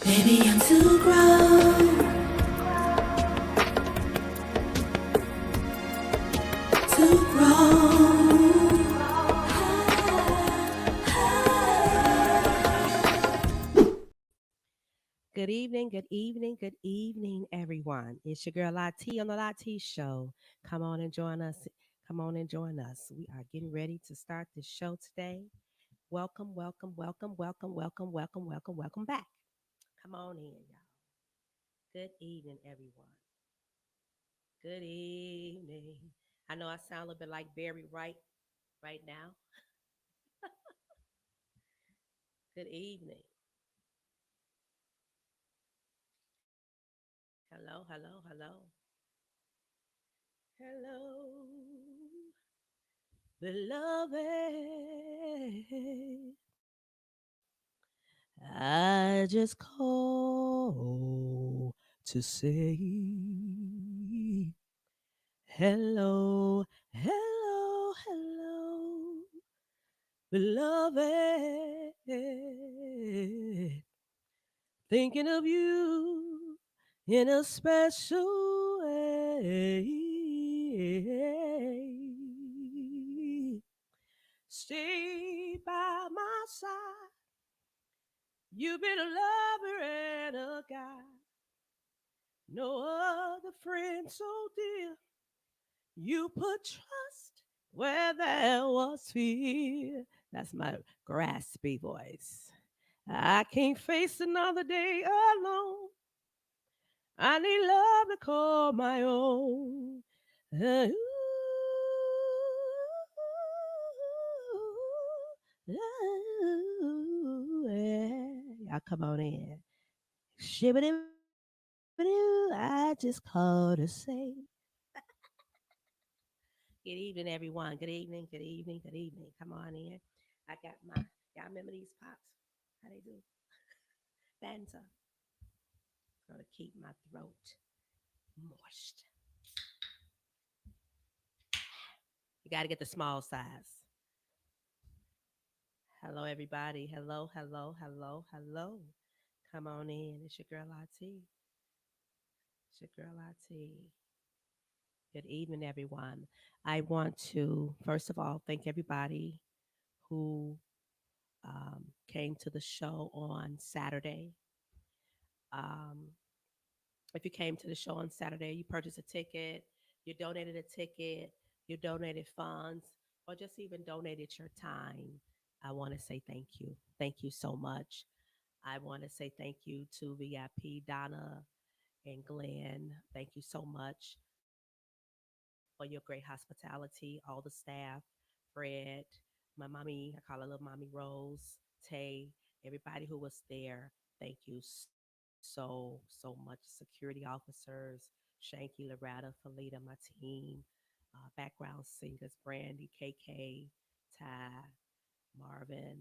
Maybe I'm too grown to grow. Good evening, everyone. It's your girl Lati on the Lati Show. Come on and join us. Come on and join us. We are getting ready to start this show today. Welcome back. Come on in, y'all. Good evening, everyone. Good evening. I know I sound a little bit like Barry White right now. Good evening. Hello. Hello, beloved. I just call to say hello, beloved. Thinking of you in a special way. Stay by my side. You've been a lover and a guide. No other friend so dear. You put trust where there was fear. That's my graspy voice. I can't face another day alone. I need love to call my own. Ooh, yeah. Y'all come on in. Shibbity-doo, I just called to say good evening, everyone. Good evening. Come on in. I got my, y'all remember these pops? How they do? Fanta. Gonna keep my throat moist. You got to get the small size. Hello, everybody. Hello. Come on in. It's your girl IT. It's your girl IT. Good evening, everyone. I want to, first of all, thank everybody who came to the show on Saturday. Um, if you came to the show on Saturday, you purchased a ticket, you donated a ticket, you donated funds, or just even donated your time, I want to say thank you. Thank you so much. I want to say thank you to VIP Donna and Glenn. Thank you so much for your great hospitality, all the staff, Fred, my mommy, I call her little mommy Rose, Tay, everybody who was there. Thank you so much. Security officers, Shanky, Loretta, Felita, my team, background singers, Brandy, KK, Ty, Marvin,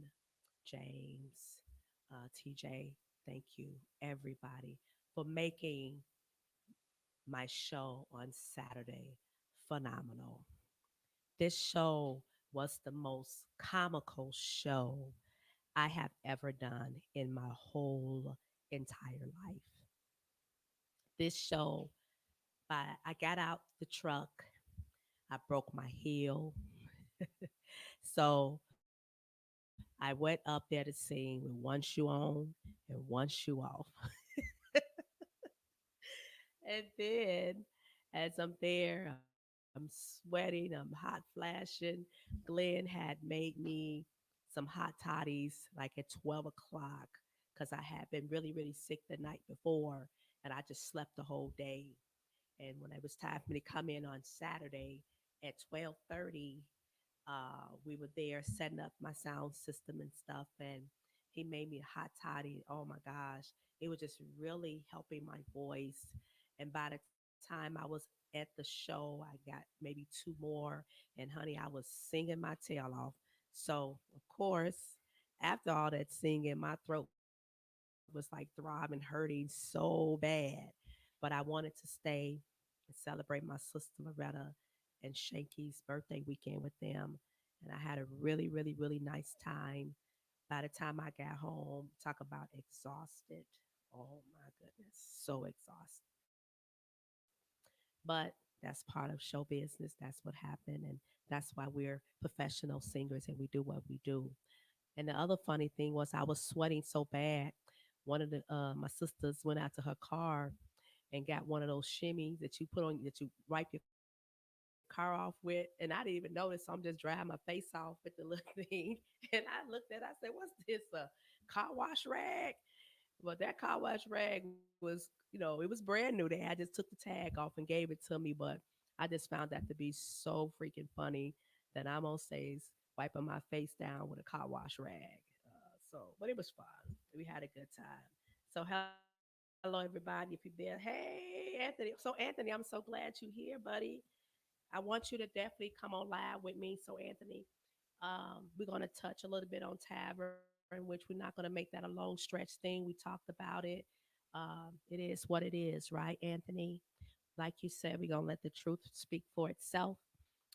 James, TJ. Thank you, everybody, for making my show on Saturday phenomenal. This show was the most comical show I have ever done in my whole entire life. This show, I got out the truck, I broke my heel. So I went up there to sing with one shoe on and one shoe off. And then as I'm there, I'm sweating, I'm hot flashing. Glenn had made me some hot toddies like at 12 o'clock because I had been really, really sick the night before and I just slept the whole day. And when it was time for me to come in on Saturday at 12:30, we were there setting up my sound system and stuff, and he made me a hot toddy. Oh my gosh, it was just really helping my voice. And by the time I was at the show, I got maybe two more, and honey, I was singing my tail off. So of course, after all that singing, my throat was like throbbing, hurting so bad. But I wanted to stay and celebrate my sister Loretta and Shanky's birthday weekend with them. And I had a really, really nice time. By the time I got home, talk about exhausted. Oh my goodness, so exhausted. But that's part of show business. That's what happened. And that's why we're professional singers and we do what we do. And the other funny thing was I was sweating so bad. One of the my sisters went out to her car and got one of those shimmies that you put on that you wipe your car off with. And I didn't even notice. So I'm just drying my face off with the little thing. And I looked at it, I said, what's this? A car wash rag? But that car wash rag was, it was brand new. I just took the tag off and gave it to me. But I just found that to be so freaking funny that I'm on stage wiping my face down with a car wash rag. But it was fun. We had a good time. So hello everybody, if you're there. Hey Anthony. So Anthony, I'm so glad you're here, buddy. I want you to definitely come on live with me. So Anthony, we're going to touch a little bit on Tavern, which we're not going to make that a long stretch thing. We talked about it. It is what it is, right, Anthony? Like you said, we're going to let the truth speak for itself.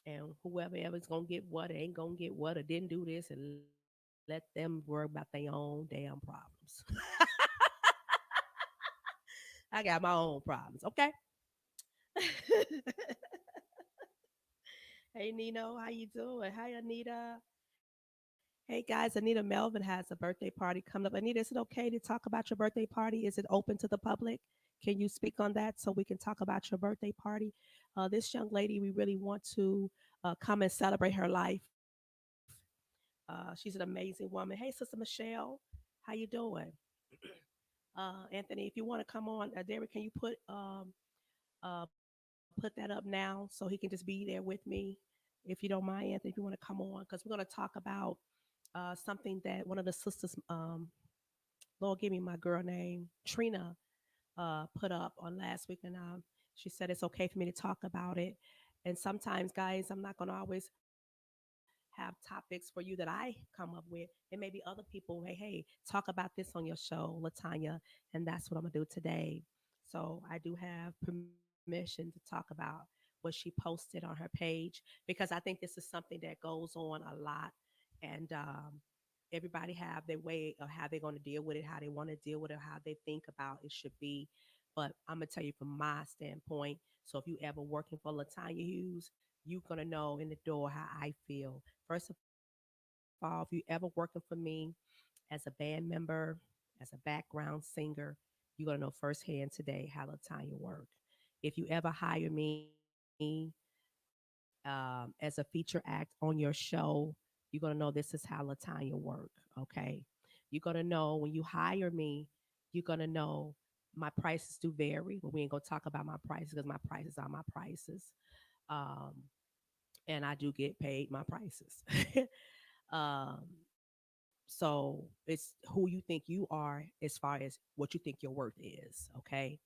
And whoever ever's going to get what, ain't going to get what, or didn't do this, and let them worry about their own damn problems. I got my own problems, okay? Hey Nino, how you doing? Hi Anita. Hey guys, Anita Melvin has a birthday party coming up. Anita, is it okay to talk about your birthday party? Is it open to the public? Can you speak on that so we can talk about your birthday party? This young lady, we really want to come and celebrate her life. She's an amazing woman. Hey, Sister Michelle, how you doing? Anthony, if you want to come on, Derek, can you put that up now so he can just be there with me, if you don't mind, Anthony, if you want to come on, because we're going to talk about something that one of the sisters, Lord, give me my girl name, Trina, put up on last week, and she said it's okay for me to talk about it. And sometimes, guys, I'm not going to always have topics for you that I come up with. It may be other people, hey, talk about this on your show, Latanya, and that's what I'm going to do today. So I do have permission to talk about what she posted on her page because I think this is something that goes on a lot. And everybody have their way of how they're going to deal with it, how they want to deal with it, how they think about it should be. But I'm gonna tell you from my standpoint. So if you ever working for Latanya Hughes, you're gonna know in the door how I feel. First of all, if you ever working for me as a band member, as a background singer, you're gonna know firsthand today how Latanya work. If you ever hire me as a feature act on your show, you're gonna know this is how Latanya work. Okay, you're gonna know when you hire me, you're gonna know my prices do vary, but we ain't gonna talk about my prices because my prices are my prices. Um, and I do get paid my prices. um, so it's who you think you are as far as what you think your worth is. Okay.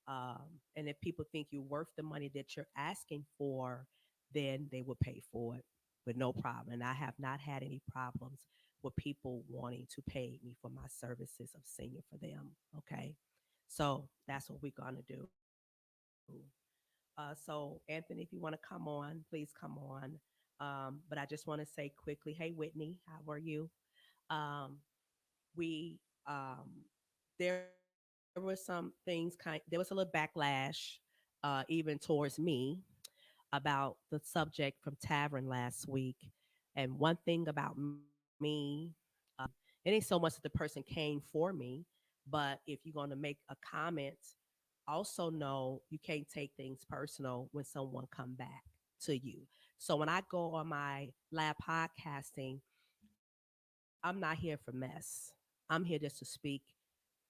And if people think you're worth the money that you're asking for, then they will pay for it with no problem. And I have not had any problems with people wanting to pay me for my services of singing for them. Okay. So that's what we're going to do. So, Anthony, if you want to come on, please come on. But I just want to say quickly, hey, Whitney, how are you? Um, we there were some things there was a little backlash even towards me about the subject from Tavern last week. And one thing about me, it ain't so much that the person came for me, but if you're going to make a comment, also know you can't take things personal when someone come back to you. So when I go on my lab podcasting, I'm not here for mess. I'm here just to speak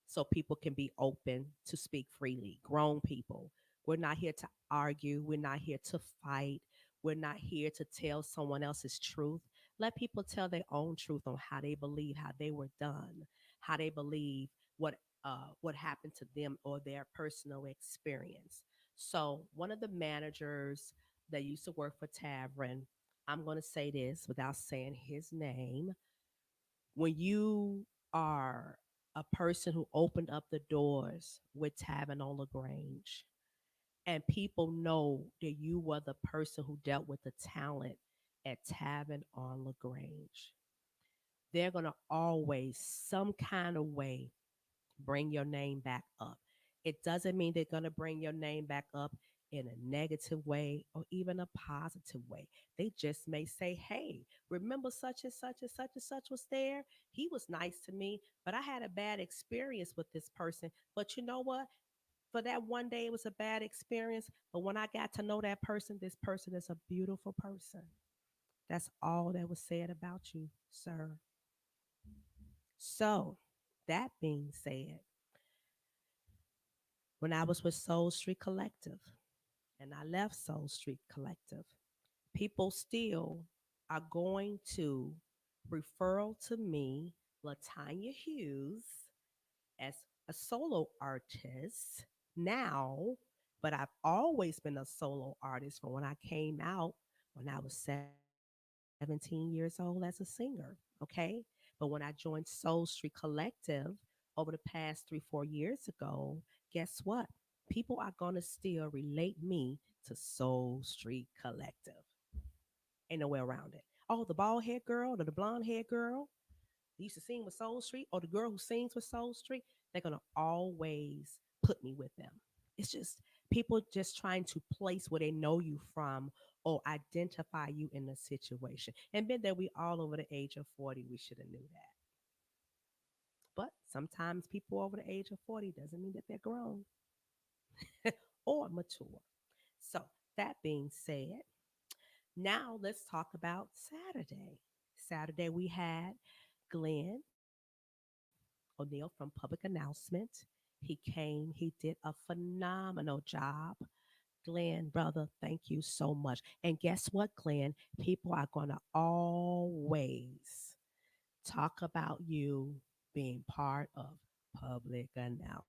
so people can be open to speak freely. Grown people. We're not here to argue. We're not here to fight. We're not here to tell someone else's truth. Let people tell their own truth on how they believe, how they were done, how they believe what happened to them or their personal experience. So one of the managers that used to work for Tavern, I'm going to say this without saying his name. When you are a person who opened up the doors with Tavern on LaGrange, and people know that you were the person who dealt with the talent at Tavern on LaGrange, they're going to always, some kind of way, bring your name back up. It doesn't mean they're going to bring your name back up in a negative way or even a positive way. They just may say, hey, remember such and such and such and such was there? He was nice to me, but I had a bad experience with this person. But you know what? For that one day, it was a bad experience. But when I got to know that person, this person is a beautiful person. That's all that was said about you, sir. So, that being said, when I was with Soul Street Collective and I left Soul Street Collective, people still are going to refer to me, Latanya Hughes, as a solo artist now, but I've always been a solo artist from when I came out when I was 17 years old as a singer. Okay. But when I joined Soul Street Collective over the past 3, 4 years ago, guess what? People are going to still relate me to Soul Street Collective. Ain't no way around it. Oh, the bald head girl or the blonde head girl used to sing with Soul Street or the girl who sings with Soul Street, they're going to always put me with them. It's just people just trying to place where they know you from or identify you in a situation. And then that we all over the age of 40, we should have knew that. But sometimes people over the age of 40 doesn't mean that they're grown or mature. So that being said, now let's talk about Saturday. Saturday we had Glenn O'Neill from Public Announcement. He came, he did a phenomenal job. Glenn, brother, thank you so much. And guess what, Glenn? People are going to always talk about you being part of public announcement.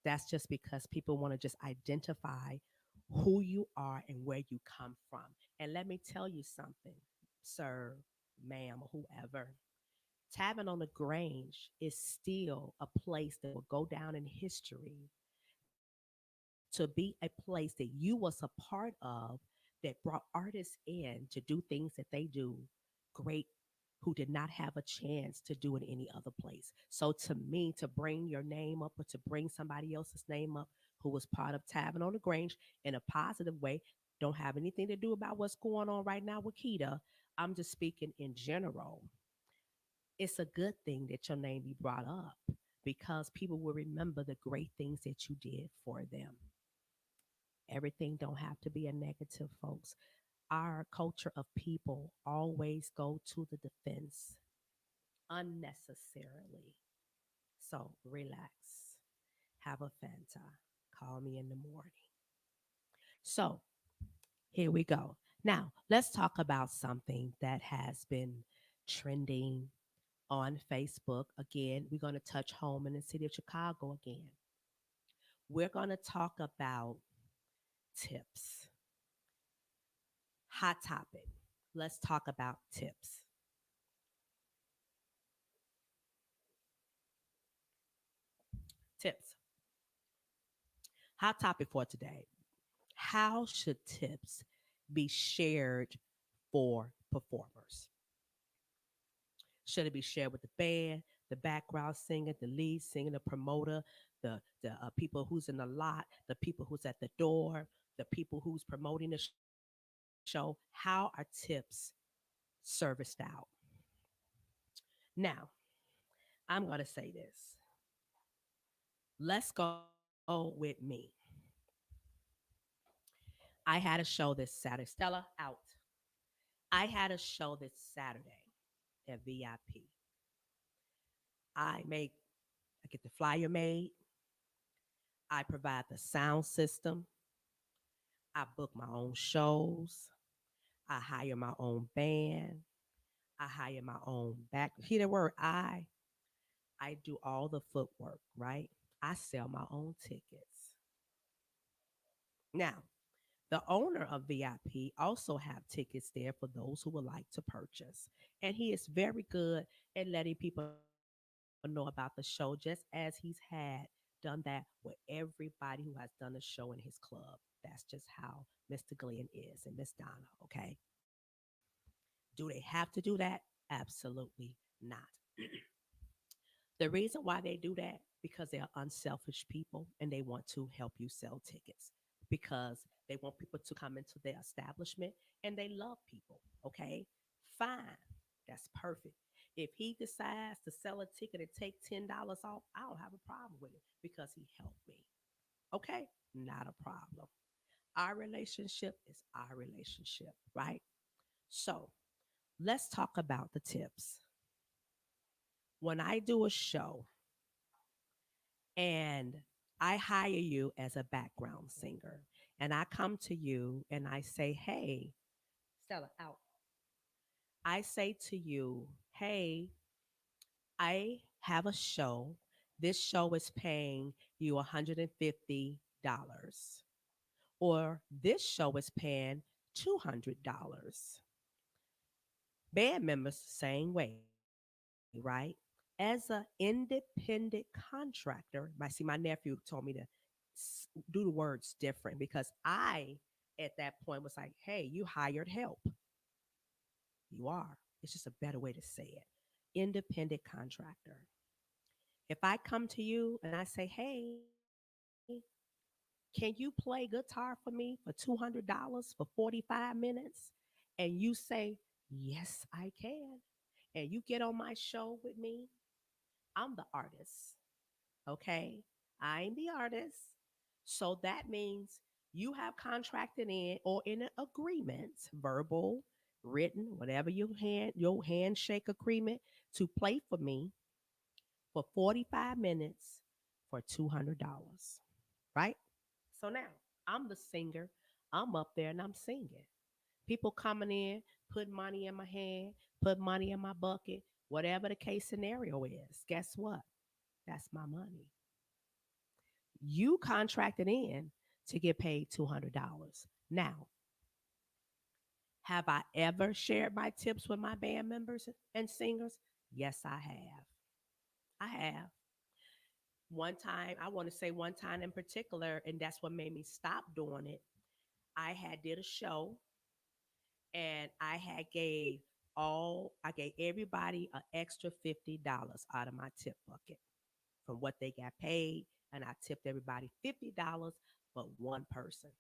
That's just because people want to just identify who you are and where you come from. And let me tell you something, sir, ma'am, or whoever. Tavern on the Grange is still a place that will go down in history to be a place that you was a part of that brought artists in to do things that they do great who did not have a chance to do in any other place. So to me, to bring your name up or to bring somebody else's name up who was part of Tavern on the Grange in a positive way, don't have anything to do about what's going on right now with Keita. I'm just speaking in general. It's a good thing that your name be brought up because people will remember the great things that you did for them. Everything don't have to be a negative, folks. Our culture of people always go to the defense unnecessarily. So relax. Have a Fanta. Call me in the morning. So here we go. Now, let's talk about something that has been trending on Facebook. Again, we're going to touch home in the city of Chicago again. We're going to talk about tips. Hot topic. Let's talk about tips. Tips. Hot topic for today. How should tips be shared for performers? Should it be shared with the band, the background singer, the lead singer, the promoter, the people who's in the lot, the people who's at the door, the people who's promoting the show? How are tips serviced out? Now, I'm going to say this. Let's go with me. I had a show this Saturday. Stella, out. I had a show this Saturday at VIP. I make, I get the flyer made. I provide the sound system. I book my own shows. I hire my own band. I hire my own back. Hear the word I. I do all the footwork, right? I sell my own tickets. Now, the owner of VIP also have tickets there for those who would like to purchase. And he is very good at letting people know about the show, just as he's had done that with everybody who has done a show in his club. That's just how Mr. Glenn is and Miss Donna, okay? Do they have to do that? Absolutely not. The reason why they do that because they're unselfish people and they want to help you sell tickets because they want people to come into their establishment and they love people. Okay, fine, that's perfect. If he decides to sell a ticket and take $10 off, I don't have a problem with it because he helped me. Okay, not a problem. Our relationship is our relationship, right? So let's talk about the tips. When I do a show, and I hire you as a background singer, and I come to you and I say, hey, Stella, out. I say to you, hey, I have a show. This show is paying you $150, or this show is paying $200. Band members, same way, right? As an independent contractor, I see my nephew told me to do the words different because I, at that point, was like, hey, you hired help. You are. It's just a better way to say it. Independent contractor. If I come to you and I say, hey, can you play guitar for me for $200 for 45 minutes? And you say, yes, I can. And you get on my show with me, I'm the artist. Okay. I'm the artist. So that means you have contracted in or in an agreement, verbal, written, whatever your handshake agreement to play for me for 45 minutes for $200. Right? So now I'm the singer. I'm up there and I'm singing. People coming in, put money in my hand, put money in my bucket, whatever the case scenario is. Guess what? That's my money. You contracted in to get paid $200. Now, have I ever shared my tips with my band members and singers? Yes, I have. I have. One time, I want to say one time in particular, and that's what made me stop doing it. I had did a show and I gave everybody an extra $50 out of my tip bucket from what they got paid, and I tipped everybody $50 but one person.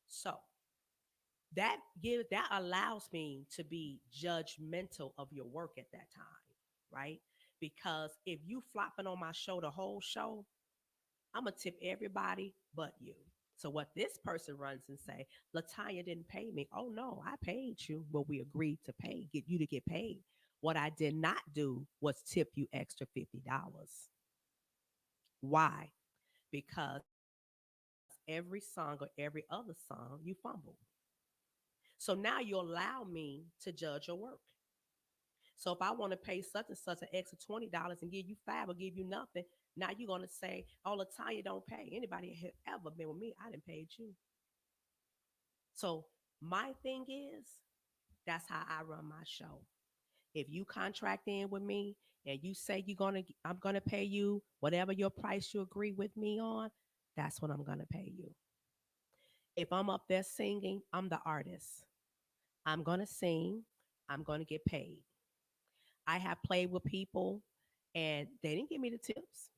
So that allows me to be judgmental of your work at that time, right? Because if you flopping on my show the whole show, I'm gonna tip everybody but you. So what this person runs and say, Latanya didn't pay me. Oh no, I paid you. Well, we agreed to pay, get you to get paid. What I did not do was tip you extra $50. Why? Because every song or every other song you fumbled. So now you allow me to judge your work. So if I want to pay such and such an extra $20 and give you five or give you nothing, now you're gonna say, "Oh, Latanya don't pay." Anybody have ever been with me? I didn't pay you. So my thing is, that's how I run my show. If you contract in with me and you say I'm gonna pay you whatever your price you agree with me on, that's what I'm gonna pay you. If I'm up there singing, I'm the artist. I'm going to sing. I'm going to get paid. I have played with people and they didn't give me the tips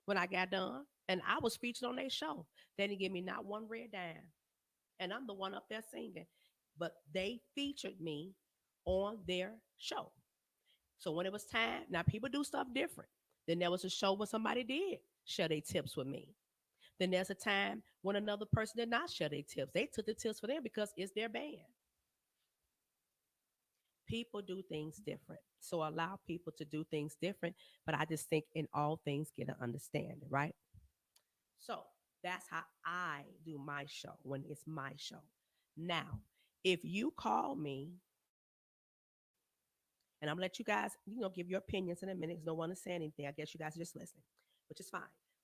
when I got done. And I was featured on their show. They didn't give me not one red dime. And I'm the one up there singing. But they featured me on their show. So when it was time, now people do stuff different. Then there was a show where somebody did share their tips with me. Then there's a time when another person did not share their tips. They took the tips for them because it's their band. People do things different. So allow people to do things different. But I just think in all things, get an understanding, right? So that's how I do my show when it's my show. Now, if you call me, and I'm gonna let you guys, give your opinions in a minute because no one is saying anything. I guess you guys are just listening, which is fine.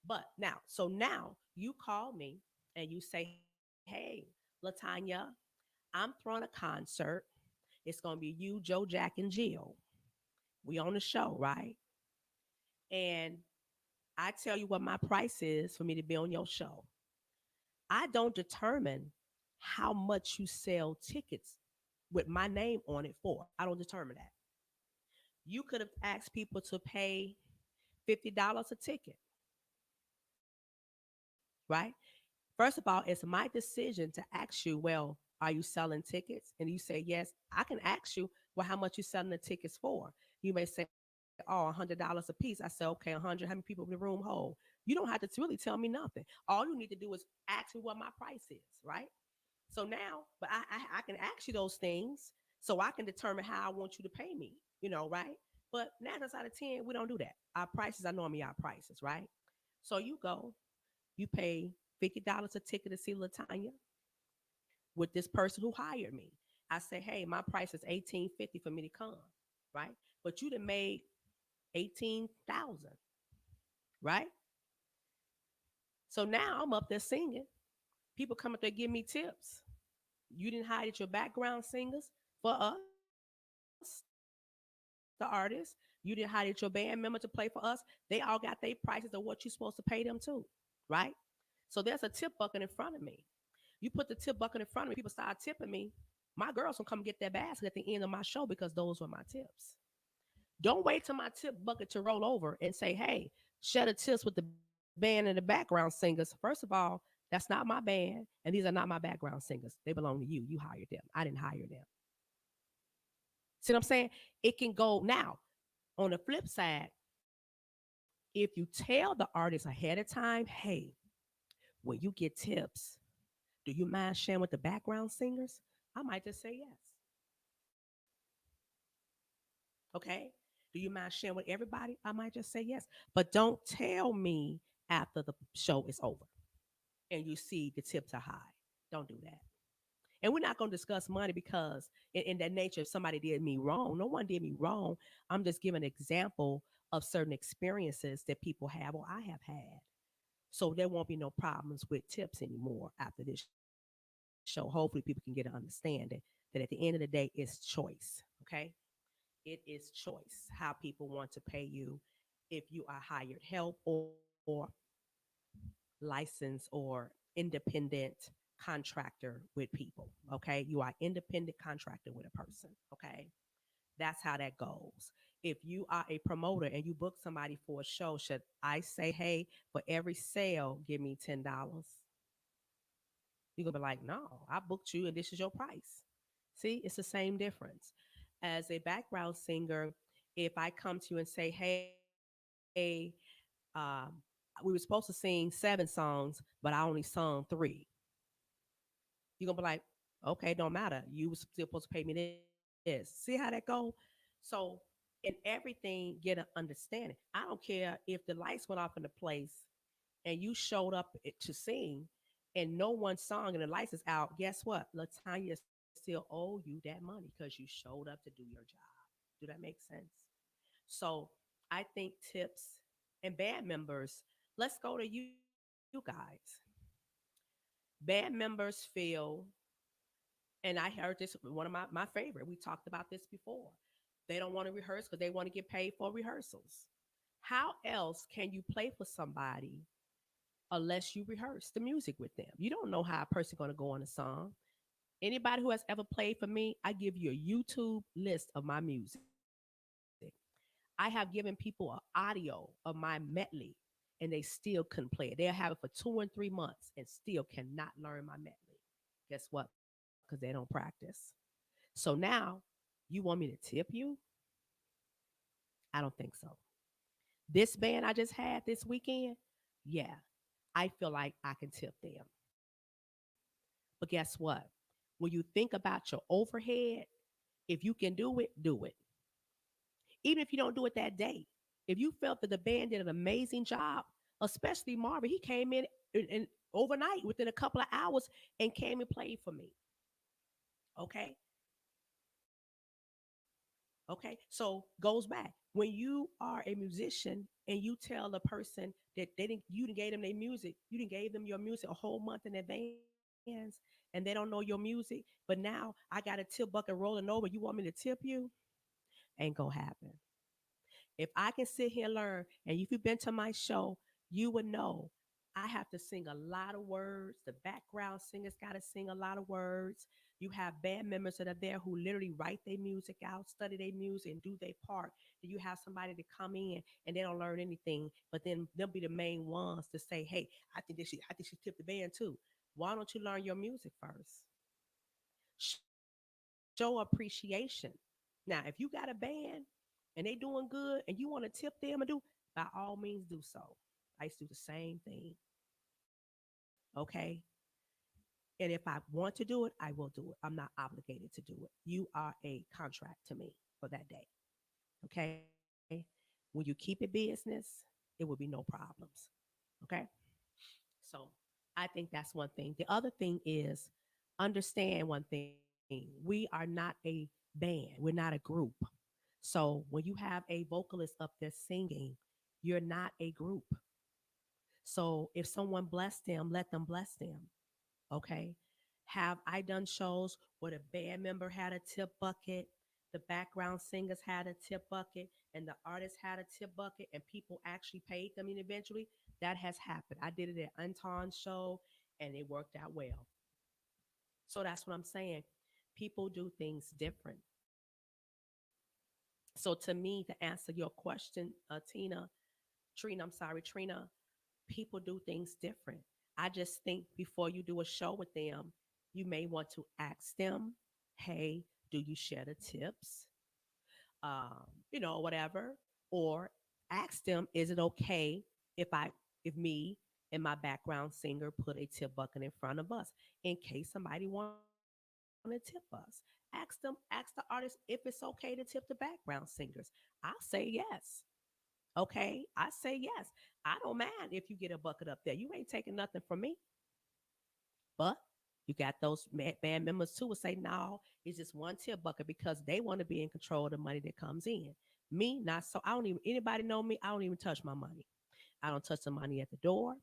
But now you call me and you say, hey, Latanya, I'm throwing a concert. It's gonna be you, Joe, Jack, and Jill. We on the show, right? And I tell you what my price is for me to be on your show. I don't determine how much you sell tickets with my name on it for. I don't determine that. You could have asked people to pay $50 a ticket, right? First of all, it's my decision to ask you, well, are you selling tickets? And you say yes. I can ask you, well, how much you selling the tickets for? You may say, oh, $100 a piece. I say, okay, 100. How many people in the room hold? You don't have to really tell me nothing. All you need to do is ask me what my price is, right? So now, but I can ask you those things so I can determine how I want you to pay me, right? But 9 times out of 10, we don't do that. Our prices are normally our prices, right? So you go, you pay $50 a ticket to see Latanya with this person who hired me. I say, hey, my price is $18.50 for me to come, right? But you done made 18,000, right? So now I'm up there singing. People come up there give me tips. You didn't hire your background singers for us, the artists. You didn't hire your band member to play for us. They all got their prices of what you're supposed to pay them too, right? So there's a tip bucket in front of me. You put the tip bucket in front of me, people start tipping me. My girls will come get their basket at the end of my show because those were my tips. Don't wait till my tip bucket to roll over and say, hey, share the tips with the band and the background singers. First of all, that's not my band, and these are not my background singers. They belong to you. You hired them. I didn't hire them. See what I'm saying? It can go now. On the flip side, if you tell the artist ahead of time, hey, when you get tips, do you mind sharing with the background singers? I might just say yes. Okay. Do you mind sharing with everybody? I might just say yes. But don't tell me after the show is over and you see the tips are high. Don't do that. And we're not going to discuss money because, in that nature, if somebody did me wrong, no one did me wrong. I'm just giving an example of certain experiences that people have or I have had. So there won't be no problems with tips anymore after this show. Hopefully, people can get an understanding that at the end of the day, it's choice. Okay. It is choice how people want to pay you if you are hired help or licensed or independent contractor with people. Okay. You are independent contractor with a person. Okay. That's how that goes. If you are a promoter and you book somebody for a show, should I say, hey, for every sale, give me $10? You're going to be like, no, I booked you and this is your price. See, it's the same difference. As a background singer, if I come to you and say, hey, um, we were supposed to sing 7 songs, but I only sung 3, you're going to be like, okay, don't matter. You were still supposed to pay me this. See how that go? So in everything, get an understanding. I don't care if the lights went off in the place and you showed up to sing and no one sung and the lights is out. Guess what? Latanya still owe you that money because you showed up to do your job. Do that make sense? So I think tips and band members, let's go to you guys. Band members feel, and I heard this one of my favorite. We talked about this before. They don't want to rehearse because they want to get paid for rehearsals. How else can you play for somebody unless you rehearse the music with them? You don't know how a person's going to go on a song. Anybody who has ever played for me, I give you a YouTube list of my music. I have given people an audio of my medley and they still couldn't play it. They'll have it for 2 and 3 months and still cannot learn my medley. Guess what? Because they don't practice. So now you want me to tip you? I don't think so. This band I just had this weekend, yeah, I feel like I can tip them. But guess what? When you think about your overhead, if you can do it, do it. Even if you don't do it that day. If you felt that the band did an amazing job, especially Marvin, he came in overnight within a couple of hours and came and played for me. Okay. Okay. So goes back. When you are a musician and you tell the person that you didn't gave them their music, you didn't gave them your music a whole month in advance and they don't know your music, but now I got a tip bucket rolling over. You want me to tip you? Ain't gonna happen. If I can sit here and learn, and if you've been to my show, you would know. I have to sing a lot of words. The background singers got to sing a lot of words. You have band members that are there who literally write their music out, study their music, and do their part. Then you have somebody to come in and they don't learn anything, but then they'll be the main ones to say, "Hey, I think she tipped the band too." Why don't you learn your music first? Show appreciation. Now, if you got a band and they doing good and you want to tip them and do, by all means do so. I used to do the same thing. Okay. And if I want to do it, I will do it. I'm not obligated to do it. You are a contract to me for that day. Okay. When you keep it business, it will be no problems. Okay. So I think that's one thing. The other thing is understand one thing. We are not a band, we're not a group. So when you have a vocalist up there singing, you're not a group. So if someone bless them, let them bless them. Okay. Have I done shows where the band member had a tip bucket, the background singers had a tip bucket, and the artist had a tip bucket, and people actually paid them eventually? That has happened. I did it at Anton's show, and it worked out well. So that's what I'm saying. People do things different. So to me, to answer your question, Trina, I'm sorry, Trina, people do things different. I just think before you do a show with them, you may want to ask them, hey, do you share the tips? Whatever. Or ask them, is it okay if if me and my background singer put a tip bucket in front of us in case somebody want to tip us? Ask the artist if it's okay to tip the background singers. I'll say yes. Okay, I say yes. I don't mind if you get a bucket up there. You ain't taking nothing from me. But you got those band members too who say, no, it's just one tip bucket because they want to be in control of the money that comes in. Me, not so. I don't even, anybody know me? I don't even touch my money. I don't touch the money at the door.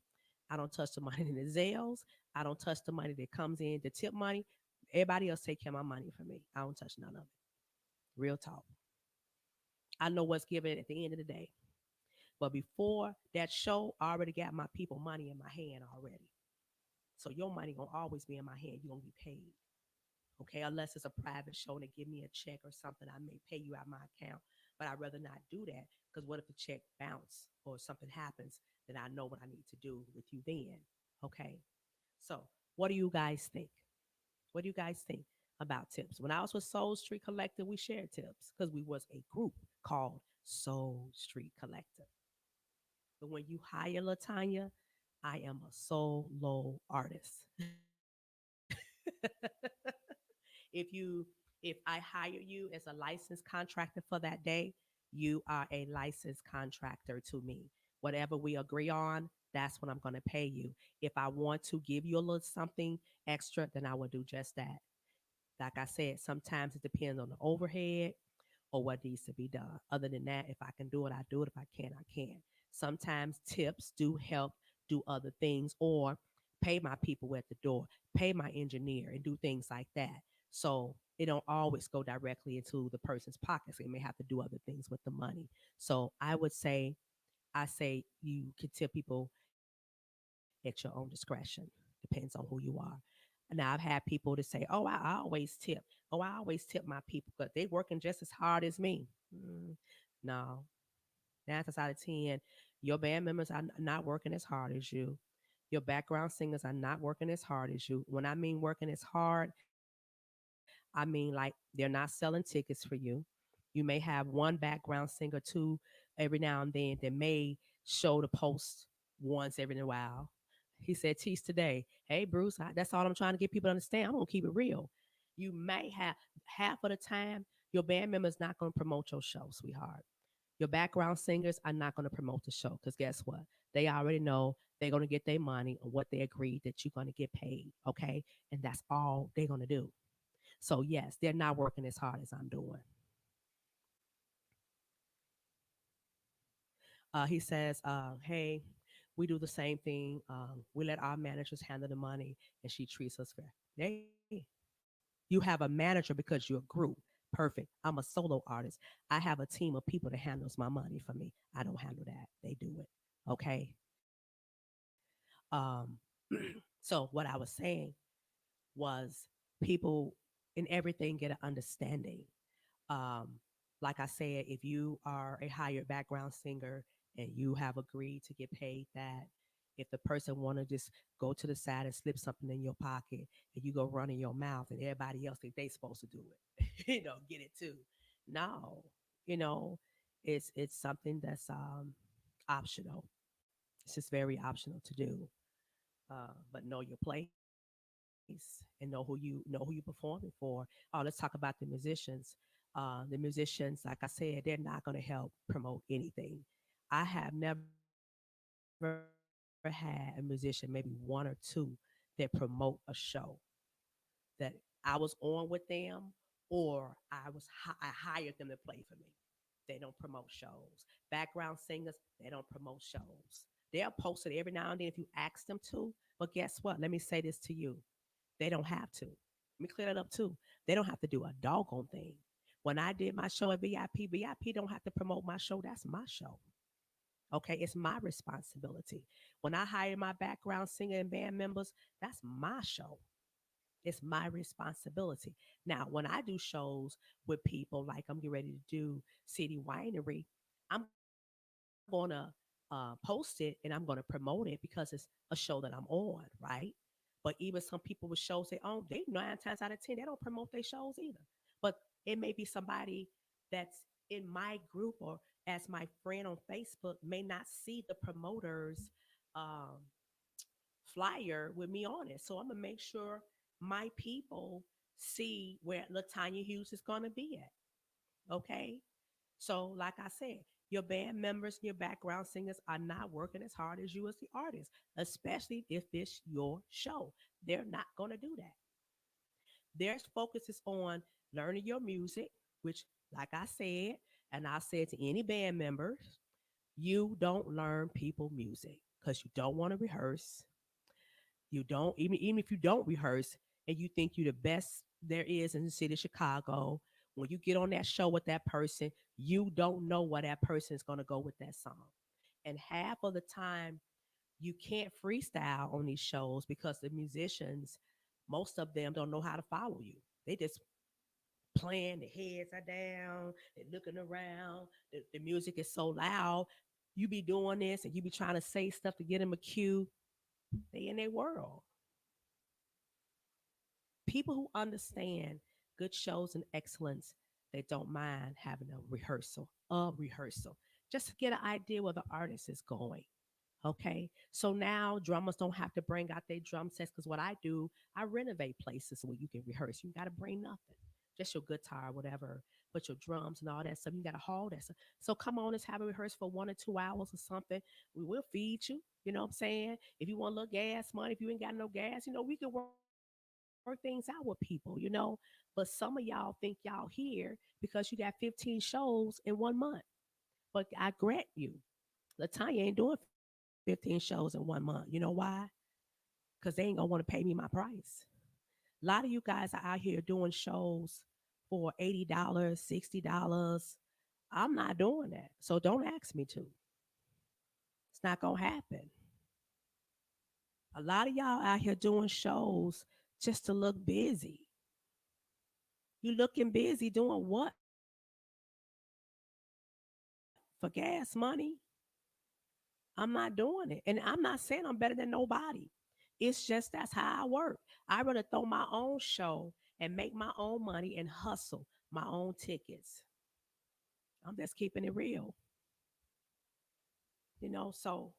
I don't touch the money in the Zales. I don't touch the money that comes in, the tip money. Everybody else take care of my money for me. I don't touch none of it. Real talk. I know what's given at the end of the day. But before that show, I already got my people money in my hand already. So your money gonna always be in my hand. You're gonna be paid. Okay, unless it's a private show and they give me a check or something, I may pay you out my account. But I'd rather not do that because what if the check bounce or something happens? Then I know what I need to do with you then. Okay. So what do you guys think? What do you guys think about tips? When I was with Soul Street Collective, we shared tips because we was a group called Soul Street Collective. But when you hire Latanya, I am a solo artist. if I hire you as a licensed contractor for that day, you are a licensed contractor to me. Whatever we agree on, that's what I'm going to pay you. If I want to give you a little something extra, then I will do just that. Like I said, sometimes it depends on the overhead or what needs to be done. Other than that, if I can do it, I do it. If I can't, I can. Sometimes tips do help do other things or pay my people at the door, pay my engineer, and do things like that. So it don't always go directly into the person's pockets. They may have to do other things with the money. So I say you can tip people at your own discretion. Depends on who you are. Now I've had people to say, "Oh, I always tip. Oh, I always tip my people because they working just as hard as me." No, 9 times out of 10, your band members are not working as hard as you. Your background singers are not working as hard as you. When I mean working as hard, I mean like they're not selling tickets for you. You may have one background singer, two every now and then that may show the post once every in a while. He said, tease today. Hey, Bruce, that's all I'm trying to get people to understand. I'm going to keep it real. You may have half of the time, your band member is not going to promote your show, sweetheart. Your background singers are not going to promote the show because guess what? They already know they're going to get their money on what they agreed that you're going to get paid. Okay. And that's all they're going to do. So, yes, they're not working as hard as I'm doing. He says, hey, we do the same thing. We let our managers handle the money and she treats us fair. Hey, you have a manager because you're a group. Perfect. I'm a solo artist. I have a team of people that handles my money for me. I don't handle that. They do it. Okay. Um, so what I was saying was people in everything get an understanding. Um, like I said, if you are a hired background singer and you have agreed to get paid that, if the person want to just go to the side and slip something in your pocket and you go run in your mouth and everybody else think they supposed to do it, get it too. No, you know, it's something that's optional. It's just very optional to do. But know your place and know who you performing for. Let's talk about the musicians. The musicians, like I said, they're not going to help promote anything. I have never had a musician, maybe one or two, that promote a show that I was on with them, or I hired them to play for me. They don't promote shows. Background singers, they don't promote shows. They'll post it every now and then if you ask them to. But guess what? Let me say this to you. They don't have to. Let me clear that up too. They don't have to do a doggone thing. When I did my show at VIP don't have to promote my show. That's my show. Okay, it's my responsibility. When I hire my background singer and band members, that's my show. It's my responsibility. Now, when I do shows with people, like I'm getting ready to do City Winery, I'm gonna post it and I'm gonna promote it because it's a show that I'm on, right? But even some people with shows they own, they 9 times out of 10 they don't promote their shows either. But it may be somebody that's in my group or as my friend on Facebook may not see the promoter's um, flyer with me on it. So I'm gonna make sure my people see where Latanya Hughes is gonna be at. Okay. So, like I said, your band members and your background singers are not working as hard as you as the artist, especially if it's your show. They're not gonna do that. Their focus is on learning your music, which, like I said, and I said to any band members, you don't learn people music because you don't want to rehearse. You don't even if you don't rehearse and you think you're the best there is in the city of Chicago. When you get on that show with that person, you don't know where that person is going to go with that song. And half of the time, you can't freestyle on these shows because the musicians, most of them don't know how to follow you. They just playing, their heads are down, they're looking around, the music is so loud. You be doing this and you be trying to say stuff to get them a cue. They in their world. People who understand good shows and excellence, they don't mind having a rehearsal, just to get an idea where the artist is going. Okay, so now drummers don't have to bring out their drum sets because what I do, I renovate places where you can rehearse. You got to bring nothing, just your guitar, whatever, but your drums and all that stuff. You got to haul that stuff. So come on, let's have a rehearse for 1 or 2 hours or something. We will feed you. You know what I'm saying? If you want a little gas money, if you ain't got no gas, we can work things out with people. But some of y'all think y'all here because you got 15 shows in 1 month. But I grant you, Latanya ain't doing 15 shows in 1 month. You know why? Because they ain't gonna want to pay me my price. A lot of you guys are out here doing shows for $80, $60. I'm not doing that. So don't ask me to. It's not gonna happen. A lot of y'all out here doing shows just to look busy. You looking busy doing what? For gas money? I'm not doing it. And I'm not saying I'm better than nobody. It's just that's how I work. I rather throw my own show and make my own money and hustle my own tickets. I'm just keeping it real. So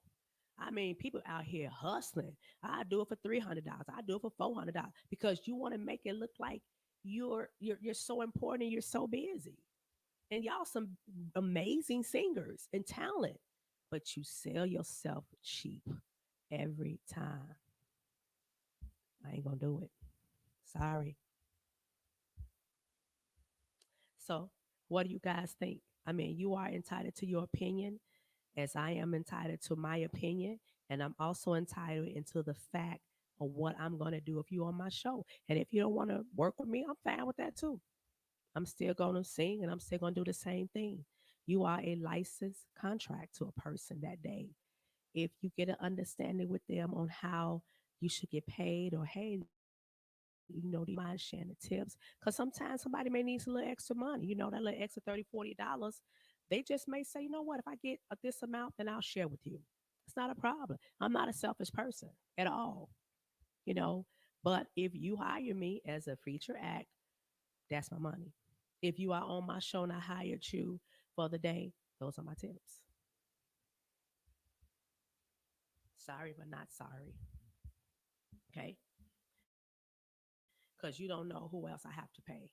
I mean, people out here hustling. I do it for $300. I do it for $400 because you want to make it look like you're so important and you're so busy. And y'all some amazing singers and talent, but you sell yourself cheap every time. I ain't gonna do it. Sorry. So, what do you guys think? I mean, you are entitled to your opinion, as I am entitled to my opinion, and I'm also entitled into the fact of what I'm gonna do if you on my show. And if you don't want to work with me, I'm fine with that too. I'm still gonna sing and I'm still gonna do the same thing. You are a licensed contract to a person that day. if you get an understanding with them on how you should get paid, or hey, do you mind sharing the tips? Because sometimes somebody may need a little extra money, that little extra $30, $40. They just may say, you know what, if I get this amount, then I'll share with you. It's not a problem. I'm not a selfish person at all, you know. But if you hire me as a feature act, that's my money. If you are on my show and I hired you for the day, those are my tips. Sorry, but not sorry. Okay. Because you don't know who else I have to pay.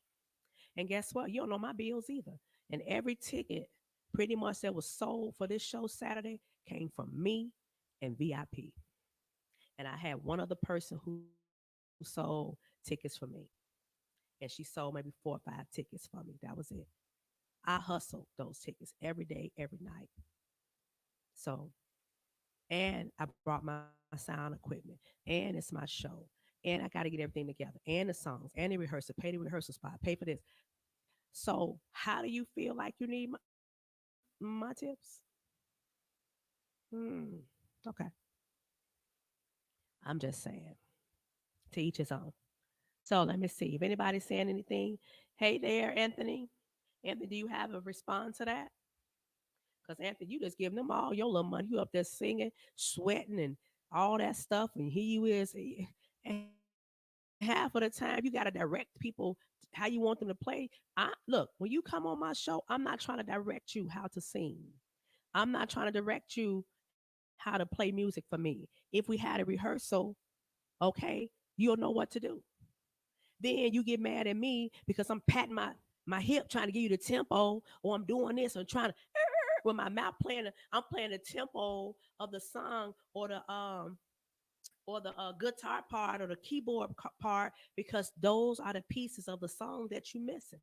And guess what? You don't know my bills either. And every ticket pretty much that was sold for this show Saturday came from me and VIP. And I had one other person who sold tickets for me. And she sold maybe 4 or 5 tickets for me. That was it. I hustled those tickets every day, every night. So, and I brought my sound equipment, and it's my show, and I got to get everything together, and the songs, and the rehearsal, pay the rehearsal spot, pay for this. So, how do you feel like you need my tips? Hmm. Okay. I'm just saying, to each his own. So let me see if anybody's saying anything. Hey there, Anthony. Anthony, do you have a response to that? Because Anthony, you just giving them all your little money. You up there singing, sweating, and all that stuff, and here you is. And half of the time, you got to direct people how you want them to play. Look, when you come on my show, I'm not trying to direct you how to sing. I'm not trying to direct you how to play music for me. If we had a rehearsal, okay, you'll know what to do. Then you get mad at me because I'm patting my hip trying to give you the tempo, or I'm doing this and trying to with my mouth playing. I'm playing the tempo of the song, or the guitar part or the keyboard part, because those are the pieces of the song that you're missing.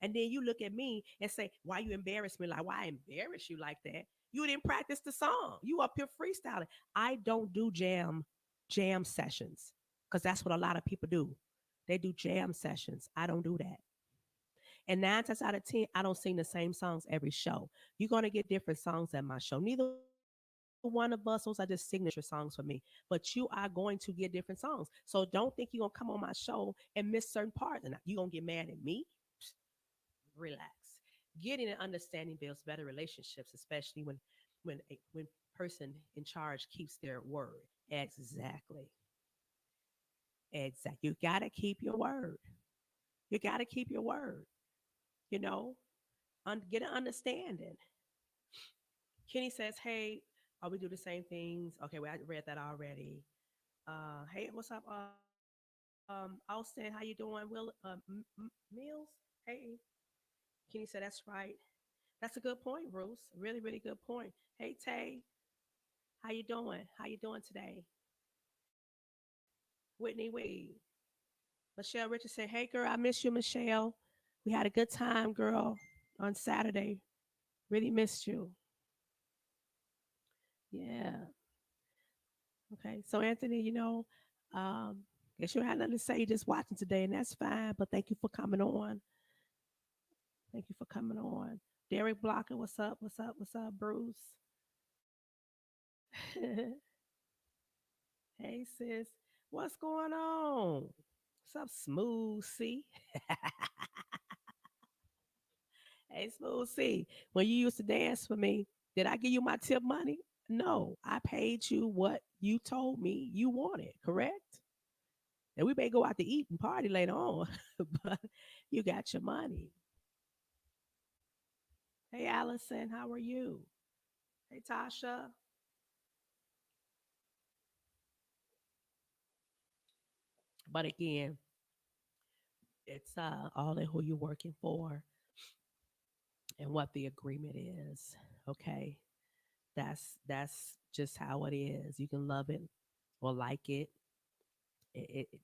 And then you look at me and say, why you embarrass me? Like, why I embarrass you like that? You didn't practice the song. You up here freestyling. I don't do jam sessions, because that's what a lot of people do. They do jam sessions. I don't do that. And 9 times out of 10, I don't sing the same songs every show. You're going to get different songs at my show. Neither one of us, those are just signature songs for me. But you are going to get different songs. So don't think you're going to come on my show and miss certain parts. And you're going to get mad at me. Relax. Getting an understanding builds better relationships, especially when person in charge keeps their word. Exactly. Exactly. You got to keep your word. You got to keep your word. You know, get an understanding. Kenny says, "Hey, we do the same things." Okay, well, I read that already. Hey, what's up, Austin? How you doing? Will Mills? Hey, Kenny said, "That's right. That's a good point, Bruce. Really, really good point." Hey, Tay, how you doing? How you doing today? Whitney Wade, Michelle Richardson. Hey, girl, I miss you, Michelle. We had a good time, girl, on Saturday. Really missed you. Yeah. Okay. So, Anthony, um, guess you had nothing to say. You're just watching today, and that's fine. But thank you for coming on. Thank you for coming on. Derek Blocker, what's up? What's up? What's up, Bruce? Hey, sis. What's going on? What's up, Smooth C? Hey, Smooth C. When you used to dance for me, did I give you my tip money? No, I paid you what you told me you wanted, correct? And we may go out to eat and party later on, but you got your money. Hey, Allison, how are you? Hey, Tasha. But again, it's all in who you're working for and what the agreement is. Okay, that's just how it is. You can love it or like it.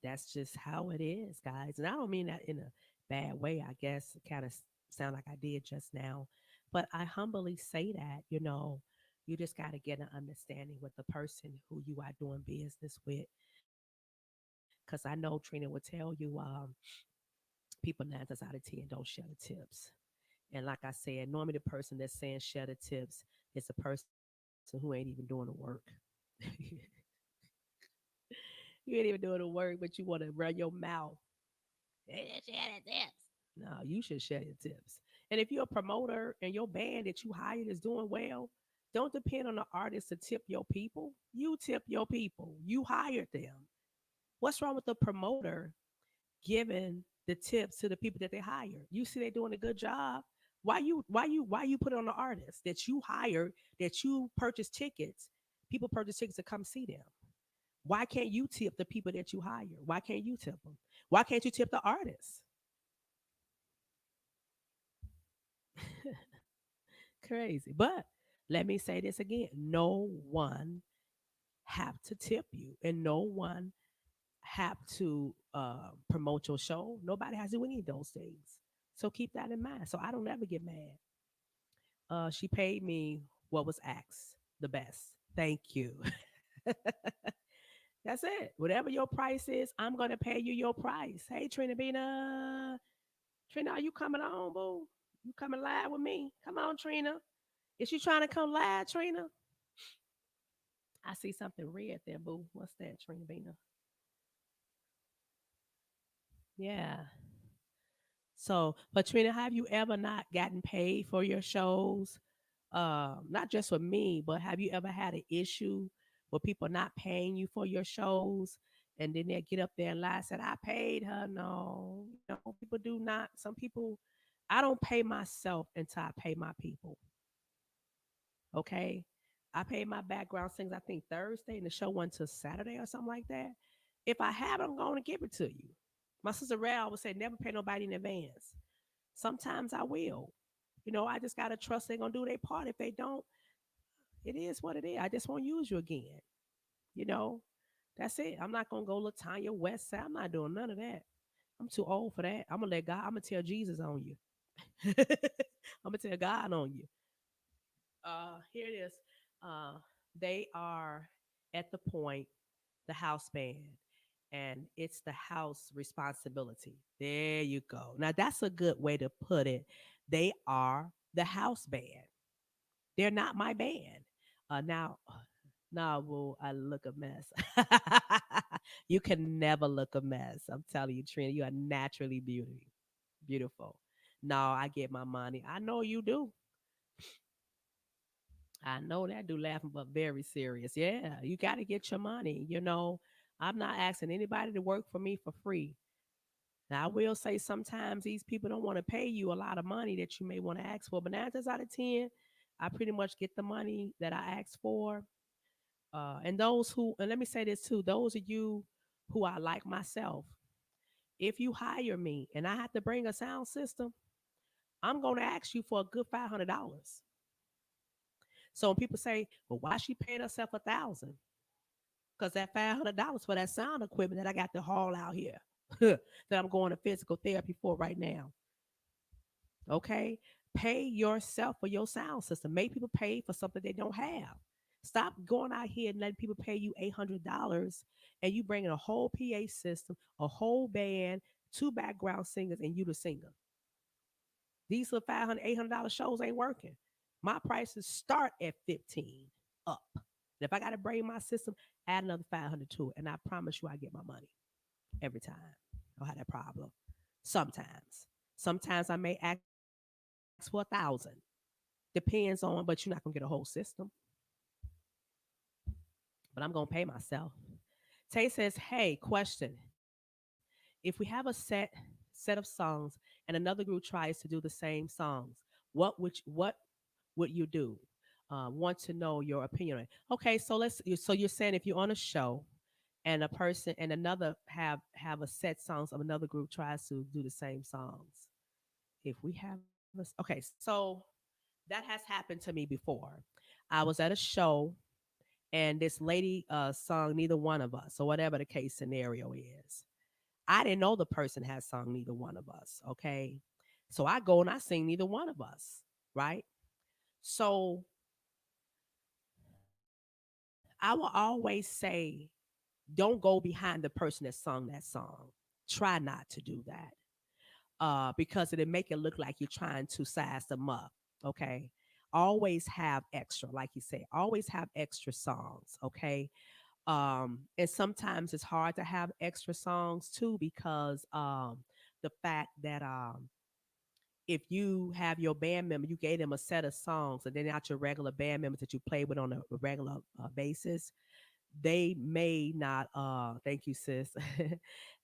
That's just how it is, guys. And I don't mean that in a bad way. I guess it kind of sound like I did just now, but I humbly say that you just got to get an understanding with the person who you are doing business with. Because I know Trina would tell you, people 9 times out of 10 don't share the tips. And like I said, normally the person that's saying share the tips is the person who ain't even doing the work. You ain't even doing the work, but you want to run your mouth. They just share the tips. No, you should share your tips. And if you're a promoter and your band that you hired is doing well, don't depend on the artist to tip your people. You tip your people. You hired them. What's wrong with the promoter giving the tips to the people that they hired? You see they doing a good job. Why you put it on the artist that you hired, that you purchase tickets? People purchase tickets to come see them. Why can't you tip the people that you hire? Why can't you tip them? Why can't you tip the artists? Crazy. But let me say this again. No one have to tip you, and no one have to promote your show. Nobody has to do any of those things. So keep that in mind. So I don't ever get mad. She paid me what was asked, the best. Thank you. That's it. Whatever your price is, I'm gonna pay you your price. Hey, Trina Bina. Trina, are you coming on, boo? You coming live with me? Come on, Trina. Is she trying to come live, Trina? I see something red there, boo. What's that, Trina Bina? Yeah. So, but Trina, have you ever not gotten paid for your shows? Not just with me, but have you ever had an issue with people not paying you for your shows? And then they get up there and lie, said, I paid her. No, people do not. Some people, I don't pay myself until I pay my people. Okay. I paid my background singers, I think Thursday, and the show went to Saturday or something like that. If I have it, I'm going to give it to you. My sister Ray always said, never pay nobody in advance. Sometimes I will. I just got to trust they're going to do their part. If they don't, it is what it is. I just won't use you again. You know, that's it. I'm not going to go Latanya West Side. I'm not doing none of that. I'm too old for that. I'm going to let God, I'm going to tell Jesus on you. I'm going to tell God on you. Here it is. Uh, they are at the point, the house band, and it's the house responsibility. There you go. Now that's a good way to put it. They are the house band. They're not my band. Now, now, will I look a mess? You can never look a mess. I'm telling you, Trina, you are naturally beautiful. No, I get my money. I know you do. I know that do laughing, but very serious. Yeah, you got to get your money. I'm not asking anybody to work for me for free. Now, I will say sometimes these people don't want to pay you a lot of money that you may want to ask for, but 9 times out of 10, I pretty much get the money that I asked for. And let me say this too, those of you who are like myself, if you hire me and I have to bring a sound system, I'm going to ask you for a good $500. So when people say, well, why she paying herself 1,000? Because that $500 for that sound equipment that I got to haul out here, that I'm going to physical therapy for right now. Okay, pay yourself for your sound system. Make people pay for something they don't have. Stop going out here and letting people pay you $800 and you bringing a whole PA system, a whole band, two background singers, and you the singer. These little $500, $800 shows ain't working. My prices start at 15 up. And if I got to bring my system, add another 500 to it, and I promise you, I get my money every time. I don't have that problem. Sometimes I may ask for 1,000. Depends on, but you're not gonna get a whole system. But I'm gonna pay myself. Tay says, "Hey, question: If we have a set of songs and another group tries to do the same songs, what would you do? Want to know your opinion on it. Okay, so you're saying if you're on a show and a person and another have a set songs of another group tries to do the same songs. If we have okay, so that has happened to me before. I was at a show and this lady sung Neither One of Us, or whatever the case scenario is. I didn't know the person had sung Neither One of Us. Okay. So I go and I sing Neither One of Us. Right. So I will always say, don't go behind the person that sung that song. Try not to do that because it'll make it look like you're trying to size them up. Okay. always have extra, like you say, always have extra songs, okay? And sometimes it's hard to have extra songs too because the fact that if you have your band member, you gave them a set of songs, and they're not your regular band members that you play with on a regular basis, they may not. Thank you, sis.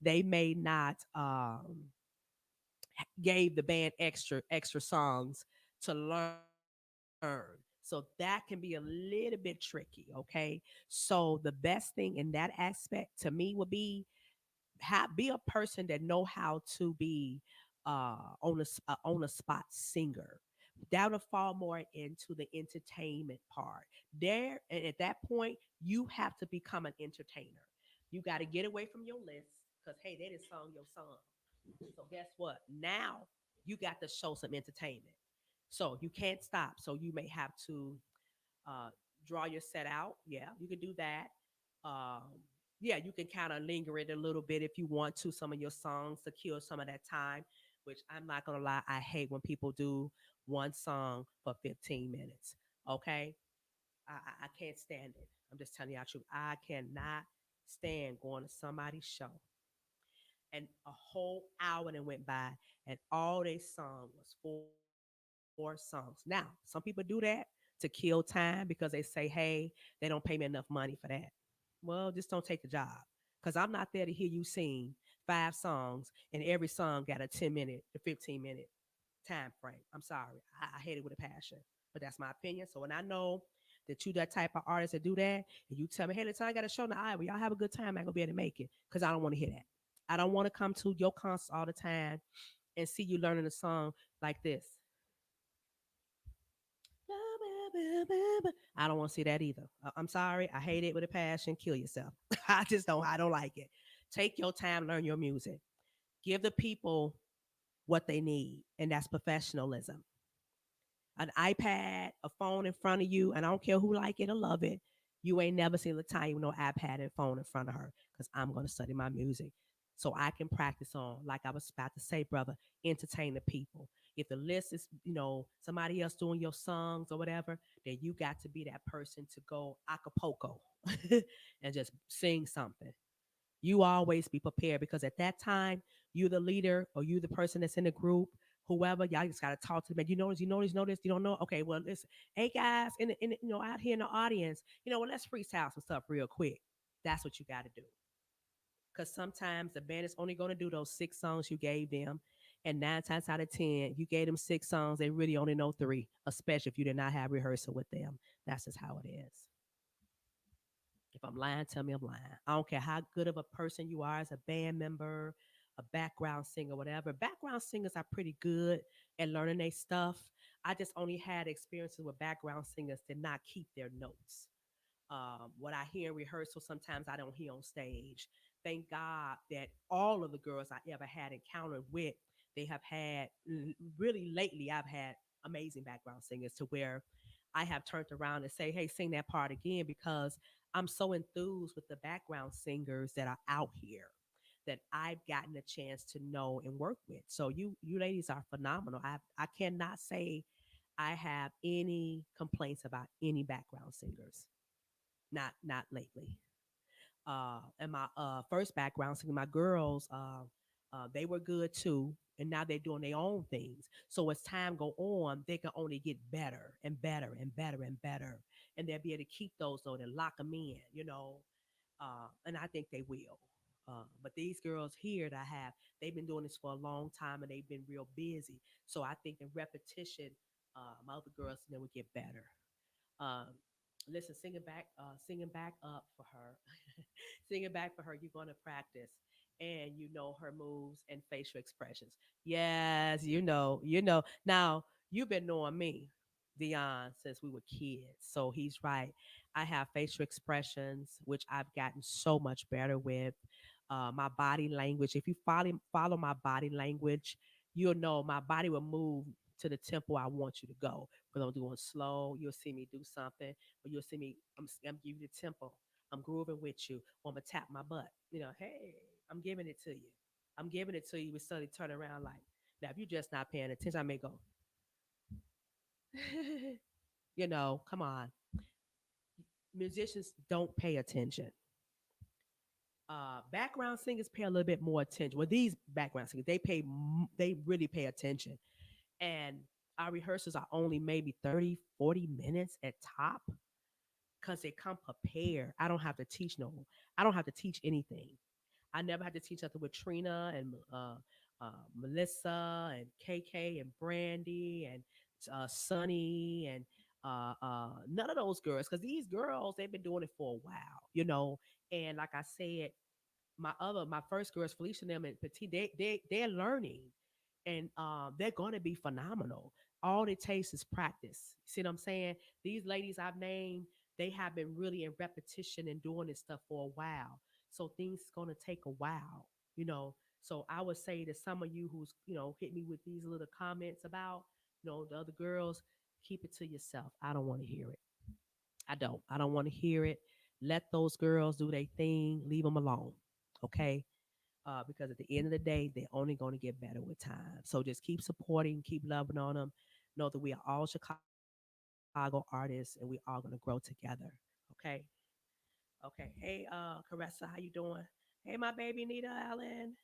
They may not gave the band extra songs to learn. So that can be a little bit tricky, okay? So the best thing in that aspect to me would be be a person that know how to be on a spot singer. That would fall more into the entertainment part. There, and at that point, you have to become an entertainer. You got to get away from your list because hey, they didn't song your song. So guess what? Now you got to show some entertainment. So you can't stop. So you may have to uh, draw your set out. Yeah, you can do that. Um, yeah, you can kind of linger it a little bit if you want to, some of your songs to kill some of that time, which I'm not going to lie, I hate when people do one song for 15 minutes. Okay? I can't stand it. I'm just telling you the truth. I cannot stand going to somebody's show and a whole hour then went by and all they sung was four songs. Now, some people do that to kill time because they say, hey, they don't pay me enough money for that. Well, just don't take the job because I'm not there to hear you sing 5 songs and every song got a 10-minute to 15-minute time frame. I'm sorry. I hate it with a passion, but that's my opinion. So when I know that you that type of artist that do that, and you tell me, hey, listen, I got a show now, well, y'all have a good time. I ain't gonna be able to make it because I don't want to hear that. I don't want to come to your concert all the time and see you learning a song like this. I don't want to see that either. I'm sorry. I hate it with a passion. Kill yourself. I just don't. I don't like it. Take your time, learn your music. Give the people what they need, and that's professionalism. An iPad, a phone in front of you, and I don't care who like it or love it. You ain't never seen Latanya with no iPad and phone in front of her because I'm going to study my music so I can practice on, like I was about to say, brother, entertain the people. If the list is, somebody else doing your songs or whatever, then you got to be that person to go acapulco and just sing something. You always be prepared because at that time, you the leader or you the person that's in the group, whoever, y'all just gotta talk to them. You notice, you don't know. Okay, well, listen, hey guys, out here in the audience, well, let's freestyle some stuff real quick. That's what you gotta do. Because sometimes the band is only gonna do those 6 songs you gave them. And 9 times out of 10, you gave them 6 songs, they really only know 3, especially if you did not have rehearsal with them. That's just how it is. If I'm lying, tell me I'm lying. I don't care how good of a person you are as a band member, a background singer, whatever. Background singers are pretty good at learning their stuff. I just only had experiences with background singers did not keep their notes. What I hear in rehearsal, sometimes I don't hear on stage. Thank God that all of the girls I ever had encountered with, they have had really lately. I've had amazing background singers to where I have turned around and say, "Hey, sing that part again," because I'm so enthused with the background singers that are out here that I've gotten a chance to know and work with. So you ladies are phenomenal. I cannot say I have any complaints about any background singers. Not lately. And my first background singer, my girls, they were good too, and now they're doing their own things. So as time go on, they can only get better and better and better and better, and they'll be able to keep those though and lock them in. And I think they will. But these girls here that I have, they've been doing this for a long time and they've been real busy. So I think in repetition, my other girls then would get better. Um, Listen, singing back up for her, singing back for her. You're going to practice, and you know her moves and facial expressions. Yes, you know. Now you've been knowing me, Dion, since we were kids, so he's right. I have facial expressions, which I've gotten so much better with. My body language. If you follow my body language, you'll know my body will move to the tempo I want you to go. Whether I'm doing slow, you'll see me do something, or you'll see me. I'm giving you the tempo. I'm grooving with you. Or I'm gonna tap my butt. Hey, I'm giving it to you. I'm giving it to you. With suddenly turn around like now. If you're just not paying attention, I may go. Come on. Musicians don't pay attention. Background singers pay a little bit more attention. Well, these background singers, they really pay attention. And our rehearsals are only maybe 30, 40 minutes at top because they come prepared. I don't have to teach anything. I never had to teach nothing with Trina and Melissa and KK and Brandy and Sunny and none of those girls, because these girls, they've been doing it for a while. And like I said, my first girls, Felicia and them and Petit, they're learning, and they're going to be phenomenal. All it takes is practice. See what I'm saying? These ladies I've named, they have been really in repetition and doing this stuff for a while. So things going to take a while, you know. So I would say to some of you who's hit me with these little comments about the other girls, keep it to yourself. I don't want to hear it. I don't. I don't want to hear it. Let those girls do their thing. Leave them alone. Okay, because at the end of the day, they're only going to get better with time. So just keep supporting, keep loving on them. Know that we are all Chicago artists and we are going to grow together. Okay. Okay. Hey, Caressa, how you doing? Hey, my baby Nita Allen.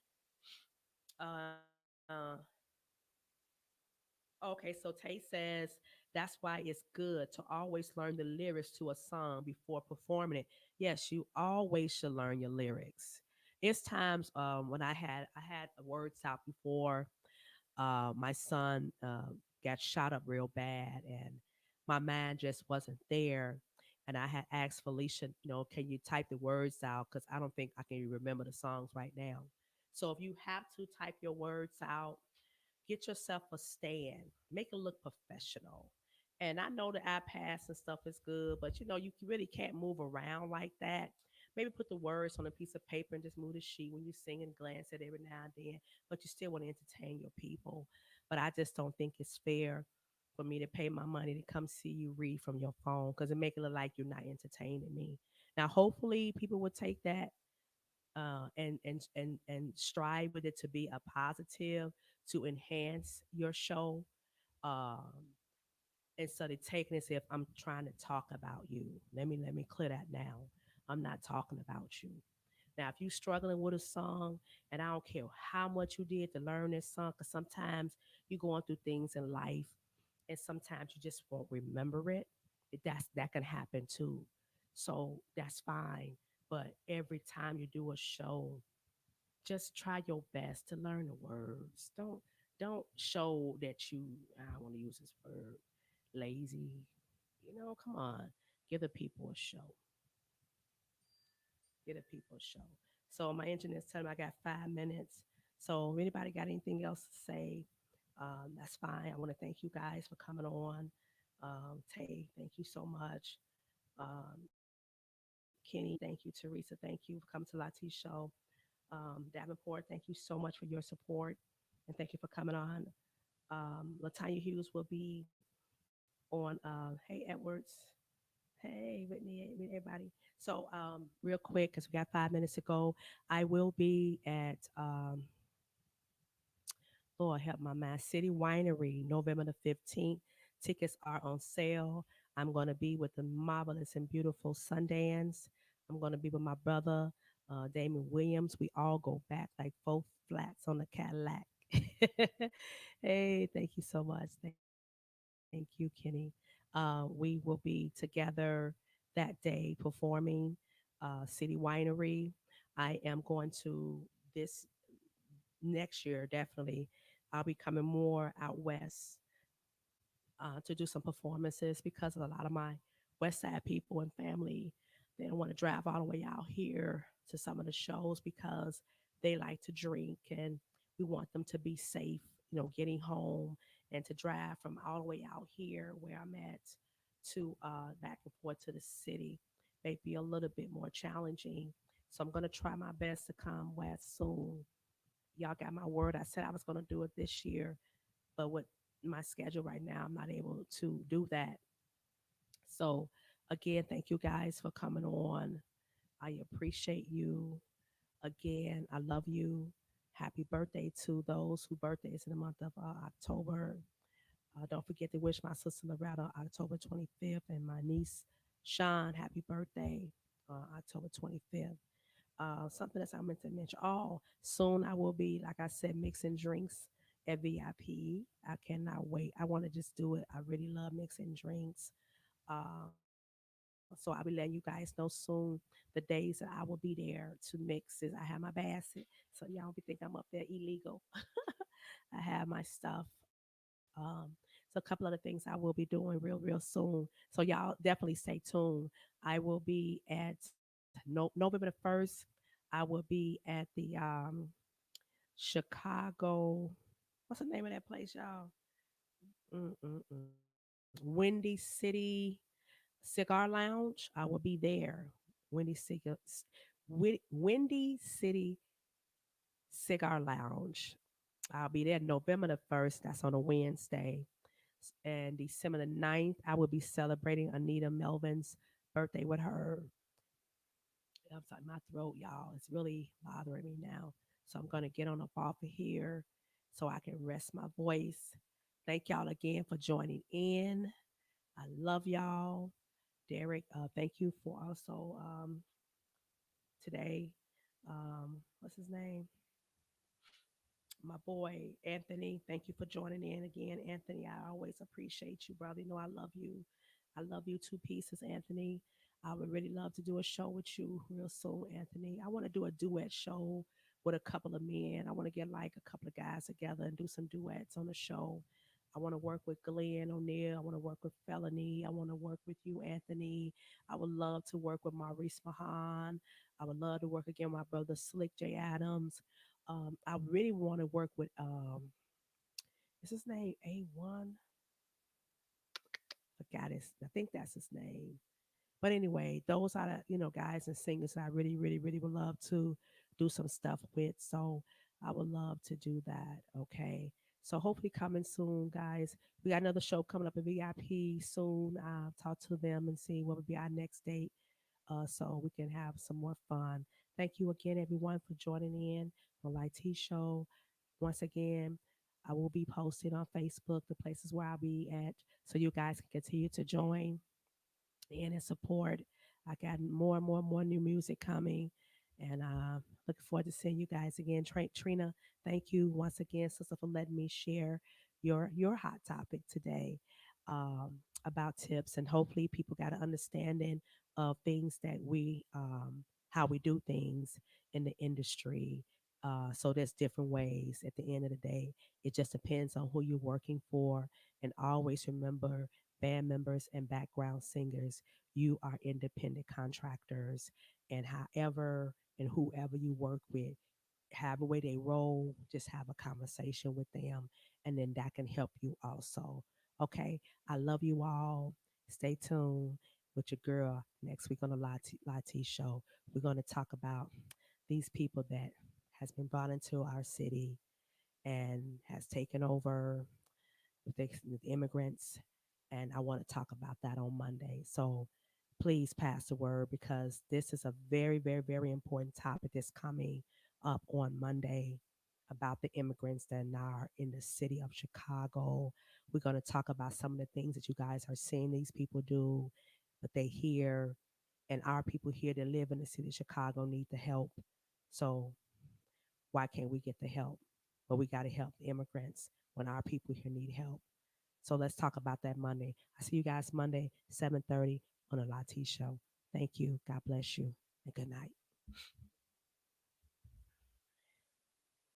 Uh, okay, so Tay says that's why it's good to always learn the lyrics to a song before performing it. Yes, you always should learn your lyrics. It's times when I had words out before my son got shot up real bad, and my mind just wasn't there. And I had asked Felicia, can you type the words out? Because I don't think I can remember the songs right now. So if you have to type your words out, get yourself a stand, make it look professional. And I know the iPads and stuff is good, but you really can't move around like that. Maybe put the words on a piece of paper and just move the sheet when you sing and glance at it every now and then, but you still want to entertain your people. But I just don't think it's fair for me to pay my money to come see you read from your phone because it make it look like you're not entertaining me. Now, hopefully, people will take that and strive with it to be a positive to enhance your show. Um, Instead of taking it as if I'm trying to talk about you. Let me clear that now. I'm not talking about you. Now, if you're struggling with a song, and I don't care how much you did to learn this song, because sometimes you're going through things in life, and sometimes you just won't remember it. That can happen too. So that's fine. But every time you do a show, just try your best to learn the words. Don't show that you I want to use this word lazy. Come on. Give the people a show. Give the people a show. So my engineer's telling me I got 5 minutes. So if anybody got anything else to say, that's fine. I want to thank you guys for coming on. Tay, thank you so much. Kenny, thank you. Teresa, thank you for coming to Lati's show. Davenport, thank you so much for your support, and thank you for coming on. Latanya Hughes will be on. Hey, Edwards. Hey, Whitney, everybody. So, real quick, because we got 5 minutes to go, I will be at Lord help my mind, City Winery, November the 15th. Tickets are on sale. I'm going to be with the marvelous and beautiful Sundance. I'm going to be with my brother, Damon Williams. We all go back like four flats on the Cadillac. Hey, thank you so much. Thank you, Kenny. We will be together that day performing City Winery. I am going to this next year, definitely. I'll be coming more out west to do some performances because a lot of my West Side people and family, they don't want to drive all the way out here to some of the shows because they like to drink, and we want them to be safe, getting home, and to drive from all the way out here where I'm at to back and forth to the city may be a little bit more challenging. So I'm going to try my best to come west soon. Y'all got my word. I said I was going to do it this year, but with my schedule right now, I'm not able to do that. So, again, thank you guys for coming on. I appreciate you. Again, I love you. Happy birthday to those whose birthday is in the month of October. Don't forget to wish my sister Loretta October 25th and my niece Sean happy birthday, October 25th. Something else I meant to mention. Oh, soon I will be, like I said, mixing drinks at VIP. I cannot wait. I want to just do it. I really love mixing drinks. So I'll be letting you guys know soon the days that I will be there to mix. Is I have my basket, so y'all don't be think I'm up there illegal. I have my stuff. So a couple other things I will be doing real soon. So y'all definitely stay tuned. I will be at November the 1st. I will be at the Chicago. What's the name of that place, y'all? Windy City Cigar Lounge. I will be there. Windy Cigar, Windy City Cigar Lounge. I'll be there November the 1st. That's on a Wednesday. And December the 9th, I will be celebrating Anita Melvin's birthday with her. I'm sorry, my throat, y'all. It's really bothering me now. So I'm going to get on up off of here so I can rest my voice. Thank y'all again for joining in. I love y'all. Derek, thank you for also today. What's his name? My boy Anthony. Thank you for joining in again, Anthony. I always appreciate you, brother. You know I love you. I love you two pieces, Anthony. I would really love to do a show with you real soon, Anthony. I want to do a duet show with a couple of men. I want to get like a couple of guys together and do some duets on the show. I want to work with Glenn O'Neill. I want to work with Felony. I want to work with you, Anthony. I would love to work with Maurice Mahan. I would love to work again with my brother Slick J. Adams. I really want to work with is his name A1? Forgot his. I think that's his name. But anyway, those are the guys and singers that I really would love to do some stuff with. So I would love to do that. Okay. So hopefully coming soon, guys. We got another show coming up at VIP soon. I'll talk to them and see what would be our next date, so we can have some more fun. Thank you again, everyone, for joining in on Light T Show. Once again, I will be posting on Facebook the places where I'll be at, so you guys can continue to join and support. I got more new music coming, and looking forward to seeing you guys again. Trina, thank you once again, sister, for letting me share your hot topic today, about tips, and hopefully people got an understanding of things that we how we do things in the industry. So there's different ways. At the end of the day, it just depends on who you're working for, and always remember, band members and background singers, you are independent contractors, and however and whoever you work with, have a way they roll, just have a conversation with them, and then that can help you also. Okay, I love you all. Stay tuned with your girl next week on the Lati show. We're going to talk about these people that has been brought into our city and has taken over with immigrants, and I want to talk about that on Monday. So please pass the word, because this is a very important topic that's coming up on Monday about the immigrants that are in the city of Chicago. We're going to talk about some of the things that you guys are seeing these people do, but they here, and our people here that live in the city of Chicago need the help. So why can't we get the help? But we got to help the immigrants when our people here need help. So let's talk about that Monday. I see you guys Monday, 7:30 on the Lati Show. Thank you. God bless you. And good night.